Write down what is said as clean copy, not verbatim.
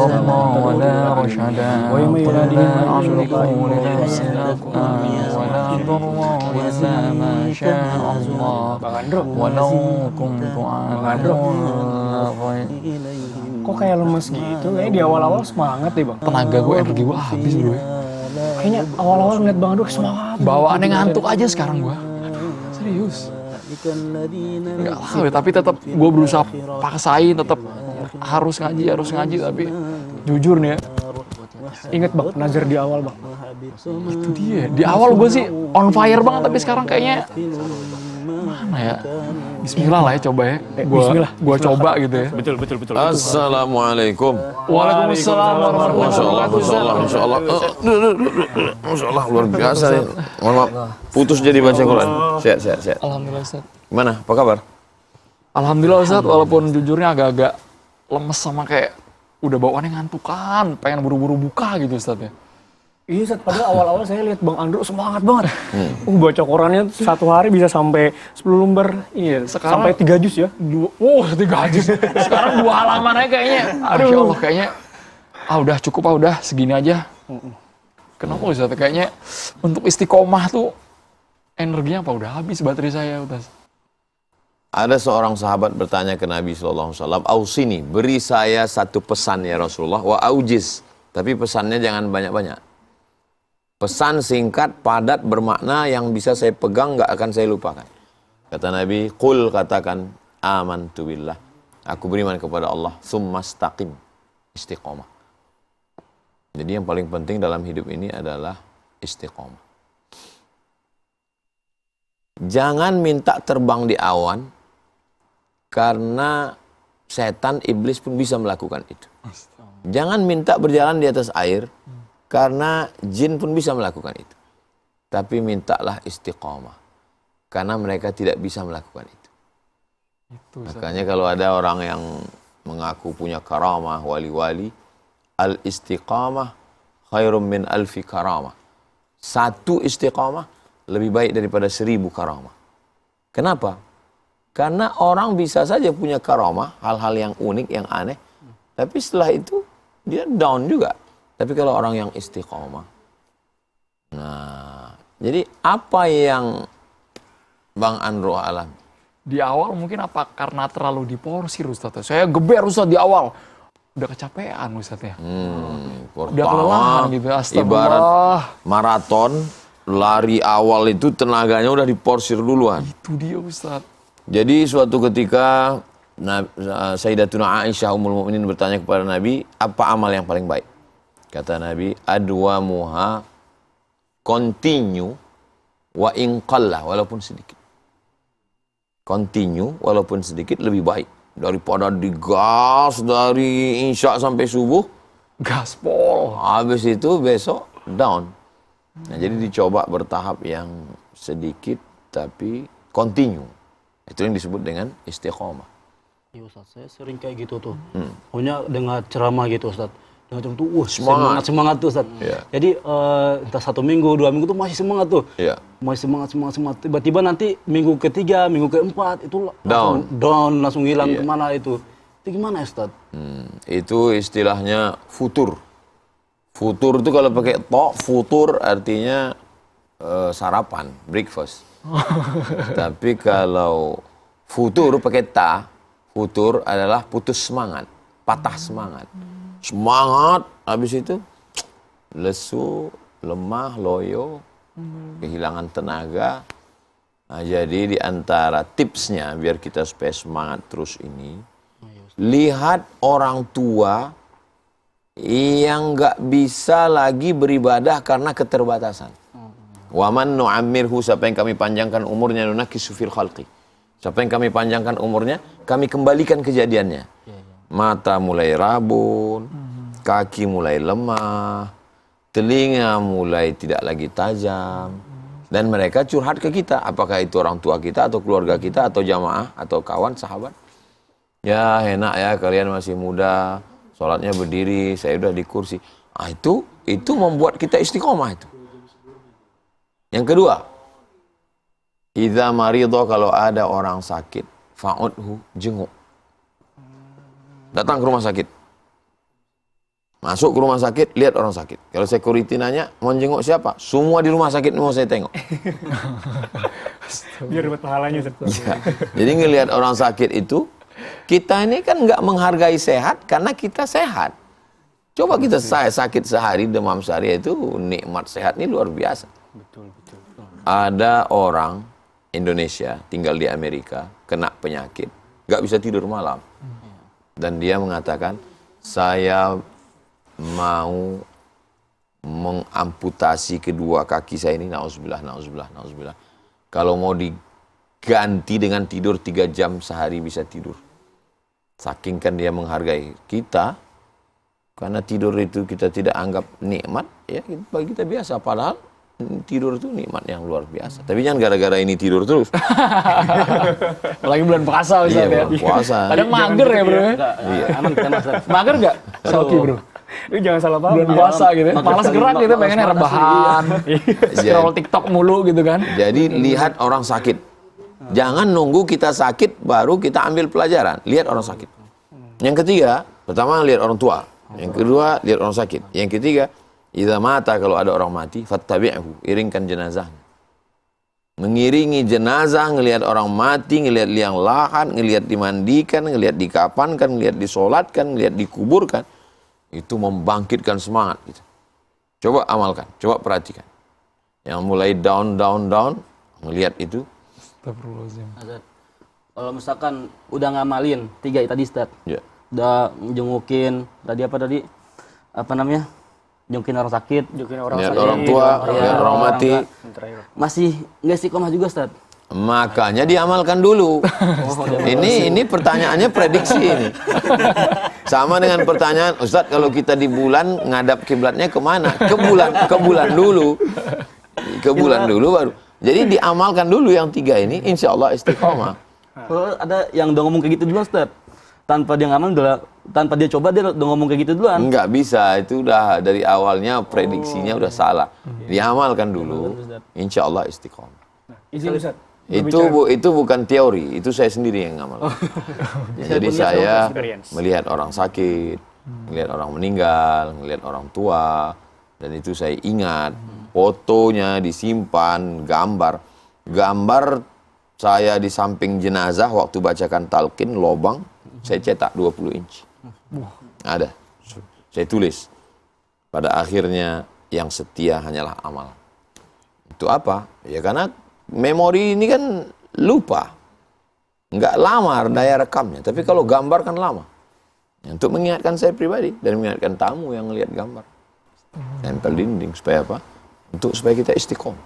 الله ولا رشدا قل لا أملك لنفسي نفعا ولا ضرا إلا ما شاء الله ولو كنت أعلم الغيب. Kok kayak lemes gitu? Kayaknya di awal-awal semangat deh bang. Tenaga gue, energi gue habis bro. Kayaknya awal-awal ngeliat Bang Andro semangat. Bawaannya ngantuk aja sekarang gue. Serius. Gak tahu ya, tapi tetap gue berusaha paksain, tetap harus ngaji, tapi jujur nih ya. Ingat bang, nazar di awal bang. Itu dia. Di awal gue sih on fire banget, tapi sekarang kayaknya mana ya? Bismillah lah ya, coba ya. Gue coba gitu ya. Betul. Assalamualaikum. Waalaikumsalam warahmatullahi wabarakatuh. Masya Allah. Masya Allah, luar biasa nih. Mohon maaf, putus jadi baca Quran. Sehat. Alhamdulillah Ustaz. Gimana, apa kabar? Alhamdulillah Ustaz, walaupun jujurnya agak-agak lemes sama kayak udah bawaannya ngantukan, pengen buru-buru buka gitu Ustaz ya. Iya Ustaz, padahal awal-awal saya lihat Bang Andro semangat banget. Baca Qurannya satu hari bisa sampai 10 lembar. Iya, sampai 3 juz ya. 3 juz. Sekarang 2 halaman aja kayaknya. Masya Allah, kayaknya udah cukup udah segini aja. Kenapa Ustaz? Kayaknya untuk istiqomah tuh energinya udah habis baterai saya Ustaz. Ada seorang sahabat bertanya ke Nabi SAW, "Ausini, beri saya satu pesan ya Rasulullah, wa aujiz." Tapi pesannya jangan banyak-banyak. Pesan singkat, padat, bermakna yang bisa saya pegang, nggak akan saya lupakan. Kata Nabi, "Qul," katakan, "amantu billah." Aku beriman kepada Allah. "Tsumma istaqim." Istiqomah. Jadi yang paling penting dalam hidup ini adalah istiqomah. Jangan minta terbang di awan, karena setan, iblis pun bisa melakukan itu. Jangan minta berjalan di atas air, karena jin pun bisa melakukan itu. Tapi mintalah istiqomah, karena mereka tidak bisa melakukan itu. Makanya kalau ada orang yang mengaku punya karamah, wali-wali, al-istiqamah khairum min alfi karamah. Satu istiqamah lebih baik daripada 1000 karamah. Kenapa? Karena orang bisa saja punya karamah, hal-hal yang unik, yang aneh, tapi setelah itu dia down juga. Tapi kalau orang yang istiqomah, nah, jadi apa yang Bang Andro alami? Di awal mungkin apa karena terlalu diporsir Ustaz. Saya geber Ustaz di awal. Udah kecapean Ustaz ya. Udah kelelahan gitu. Astagfirullah. Ibarat maraton, lari awal itu tenaganya udah diporsir duluan. Itu dia Ustaz. Jadi suatu ketika Sayyidatuna Aisyah Ummul Mukminin bertanya kepada Nabi, apa amal yang paling baik? Kata Nabi, adwamuha, continue wa in qalla, walaupun sedikit. Continue walaupun sedikit lebih baik daripada digas dari Isya sampai subuh, gaspol. Habis itu besok down. Nah, jadi dicoba bertahap yang sedikit tapi continue. Itu yang disebut dengan istiqomah. Iya Ustaz, saya sering kayak gitu tuh. Pokoknya dengar ceramah gitu Ustaz. Dengar ceramah tuh, semangat tuh Ustaz. Yeah. Jadi entah 1 minggu, 2 minggu tuh masih semangat tuh. Yeah. Masih semangat. Tiba-tiba nanti minggu ketiga, minggu keempat itu down, langsung hilang kemana itu. Itu gimana Ustaz? Itu istilahnya futur. Futur itu kalau pakai futur artinya sarapan, breakfast. Tapi kalau futur pakai futur adalah putus semangat, patah semangat. Semangat, habis itu lesu, lemah, loyo, kehilangan tenaga. Nah, jadi di antara tipsnya biar kita supaya semangat terus ini, lihat orang tua yang nggak bisa lagi beribadah karena keterbatasan. Waman nu'ammirhu, siapa yang kami panjangkan umurnya, nunakisu fil khalqi. Siapa yang kami panjangkan umurnya, kami kembalikan kejadiannya. Mata mulai rabun, kaki mulai lemah, telinga mulai tidak lagi tajam. Dan mereka curhat ke kita, apakah itu orang tua kita atau keluarga kita atau jamaah atau kawan, sahabat. Ya enak ya, kalian masih muda, sholatnya berdiri, saya udah di kursi. Ah, itu membuat kita istiqomah itu. Yang kedua, idza maridho, kalau ada orang sakit, fa'udhu, jenguk. Datang ke rumah sakit. Masuk ke rumah sakit, lihat orang sakit. Kalau security nanya, mau jenguk siapa? Semua di rumah sakit mau saya tengok. Biar dapat pahalanya. Ya. Jadi ngelihat orang sakit itu, kita ini kan nggak menghargai sehat karena kita sehat. Coba kita sakit sehari, demam sehari, itu nikmat sehat ini luar biasa. Betul. Ada orang Indonesia tinggal di Amerika, kena penyakit, nggak bisa tidur malam. Dan dia mengatakan, saya mau mengamputasi kedua kaki saya ini, nauzubillah. Kalau mau diganti dengan tidur 3 jam sehari bisa tidur. Saking kan dia menghargai kita, karena tidur itu kita tidak anggap nikmat, ya bagi kita biasa. Padahal tidur itu nikmat yang luar biasa. Tapi jangan gara-gara ini tidur terus. Apalagi bulan puasa Ustaz Iya, ya. bulan puasa. Kadang mager ya bro. Iya. Aman kita Mas. Mager nggak? Sauki bro. Lu jangan salah paham. Bulan puasa gitu. Mager Malas sekali, gerak gitu, malas pengennya malas, rebahan. Scroll TikTok mulu gitu kan. Jadi lihat orang sakit. Jangan nunggu kita sakit baru kita ambil pelajaran. Lihat orang sakit. Yang ketiga, pertama lihat orang tua. Yang kedua, lihat orang sakit. Yang ketiga, idza mata, kalau ada orang mati, fattabi'hu, iringkan jenazah. Mengiringi jenazah, ngelihat orang mati, ngelihat liang lahat, ngelihat dimandikan, ngelihat dikapankan, ngelihat disolatkan, ngelihat dikuburkan, itu membangkitkan semangat gitu. Coba amalkan, coba perhatikan. Yang mulai down, melihat itu. Astagfirullahaladzim. Ustaz, kalau misalkan udah ngamalin 3 tadi Ustaz. Ya. Udah jengukin apa namanya? Jengukin orang sakit, Lihat orang tua, lihat orang mati. masih nggak istiqomah juga Ustaz. Makanya diamalkan dulu. Ini pertanyaannya prediksi ini. Sama dengan pertanyaan, Ustadz kalau kita di bulan ngadap kiblatnya kemana? Ke bulan dulu. Ke bulan dulu baru. Jadi diamalkan dulu yang 3 ini, insya Allah istiqomah. Kalau ada yang udah ngomong kayak gitu duluan Ustaz. Tanpa dia ngamal, tanpa dia coba dia udah ngomong kayak gitu duluan. Enggak bisa, itu udah dari awalnya prediksinya udah salah. Diamalkan dulu, insya Allah istiqomah. Izin Ustaz. Itu bukan teori, itu saya sendiri yang ngamal. Jadi saya melihat orang sakit, melihat orang meninggal, melihat orang tua, dan itu saya ingat. Fotonya disimpan, gambar saya di samping jenazah waktu bacakan talqin, lobang, saya cetak 20 inci. Ada, saya tulis. Pada akhirnya yang setia hanyalah amal. Itu apa? Ya karena memori ini kan lupa. Nggak lama daya rekamnya. Tapi kalau gambar kan lama. Untuk mengingatkan saya pribadi dan mengingatkan tamu yang ngelihat gambar. Tempel dinding supaya apa? Supaya kita istiqomah.